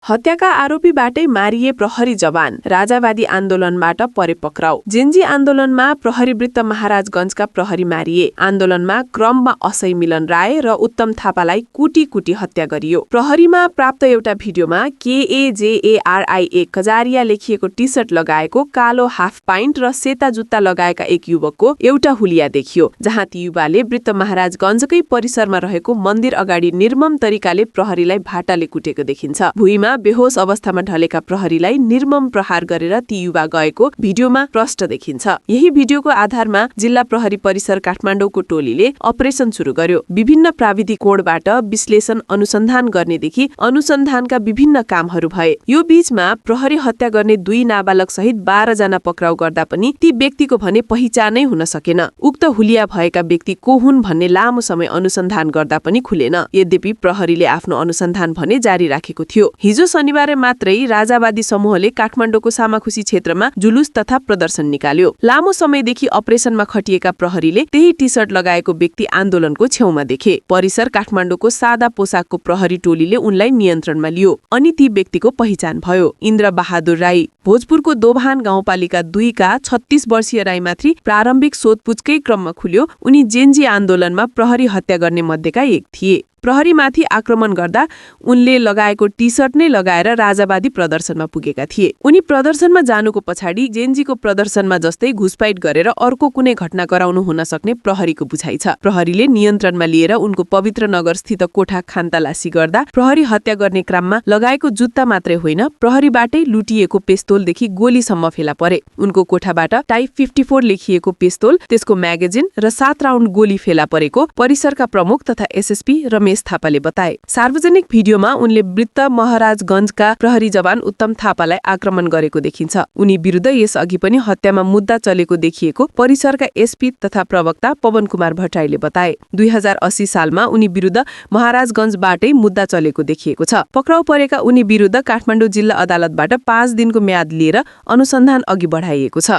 हत्याका आरोपीबाटै मारिए प्रहरी जवान, राजावादी आन्दोलनबाट परे पक्राउ। जेन्जी आन्दोलनमा प्रहरी वृत्त महाराजगञ्जका प्रहरी मारिए। आन्दोलनमा क्रममा असै मिलन राय र उत्तम थापालाई कुटी कुटी हत्या गरियो। प्रहरीमा प्राप्त एउटा भिडियोमा KAJARIA कजारिया लेखिएको टी सर्ट लगाएको, कालो हाफ पाइन्ट र सेता जुत्ता लगाएका एक युवकको एउटा हुलिया देखियो, जहाँ ती युवाले वृत्त महाराजगञ्जकै परिसरमा रहेको मन्दिर अगाडि निर्मम तरिकाले प्रहरीलाई भाटाले कुटेको देखिन्छ। भुइँमा बेहोस अवस्थामा ढलेका प्रहरीलाई निर्मम प्रहार गरेर ती युवा गएको भिडियोमा प्रष्ट देखिन्छ। यही भिडियोको आधारमा जिल्ला प्रहरी परिसर काठमाडौँको टोलीले अपरेसन सुरु गर्यो। विभिन्न प्राविधिक कोणबाट विश्लेषण अनुसन्धान गर्नेदेखि अनुसन्धानका विभिन्न कामहरू भए। यो बीचमा प्रहरी हत्या गर्ने 2 नाबालक सहित 12 जना पक्राउ गर्दा पनि ती व्यक्तिको भने पहिचानै हुन सकेन। उक्त हुलिया भएका व्यक्ति को हुन् भन्ने लामो समय अनुसन्धान गर्दा पनि खुलेन। यद्यपि प्रहरीले आफ्नो अनुसन्धान भने जारी राखेको थियो। हिजो शनिबार मात्रै राजावादी समूहले काठमाडौँको सामाखुसी क्षेत्रमा जुलुस तथा प्रदर्शन निकाल्यो। लामो समयदेखि अपरेसनमा खटिएका प्रहरीले त्यही टी सर्ट लगाएको व्यक्ति आन्दोलनको छेउमा देखे। परिसर काठमाडौँको सादा पोसाकको प्रहरी टोलीले उनलाई नियन्त्रणमा लियो। अनि ती व्यक्तिको पहिचान भयो। इन्द्र बहादुर राई, भोजपुरको दोभान गाउँपालिका 2 का 36 वर्षीय राईमाथि प्रारम्भिक सोधपुछकै क्रममा खुल्यो। उनी जेन्जी आन्दोलनमा प्रहरी हत्या गर्ने मध्येका एक थिए। प्रहरीमाथि आक्रमण गर्दा उनले लगाएको टी सर्ट नै लगाएर राजावादी प्रदर्शनमा पुगेका थिए। उनी प्रदर्शनमा जानुको पछाडि जेन्जीको प्रदर्शनमा जस्तै घुसपैठ गरेर अर्को कुनै घटना गराउनु हुन सक्ने प्रहरीको बुझाइ छ। प्रहरीले नियन्त्रणमा लिएर उनको पवित्र नगरस्थित कोठा खानतलासी गर्दा प्रहरी हत्या गर्ने क्रममा लगाएको जुत्ता मात्रै होइन, प्रहरीबाटै लुटिएको पेस्तोलदेखि गोलीसम्म फेला परे। उनको कोठाबाट टाइप 54 लेखिएको पेस्तोल, त्यसको म्यागजिन र 7 राउन्ड गोली फेला परेको परिसरका प्रमुख तथा एसएसपी रमेश थापाले बताए। सार्वजनिक भिडियोमा उनले वृत्त महाराजगञ्जका प्रहरी जवान उत्तम थापालाई आक्रमण गरेको देखिन्छ। उनी विरुद्ध यस अघि पनि हत्यामा मुद्दा चलेको देखिएको परिसरका एसपी तथा प्रवक्ता पवन कुमार भट्टराईले बताए। 2080 सालमा उनी विरुद्ध महाराजगञ्जबाटै मुद्दा चलेको देखिएको छ। पक्राउ परेका उनी विरुद्ध काठमाडौँ जिल्ला अदालतबाट 5 दिनको म्याद लिएर अनुसन्धान अघि बढाइएको छ।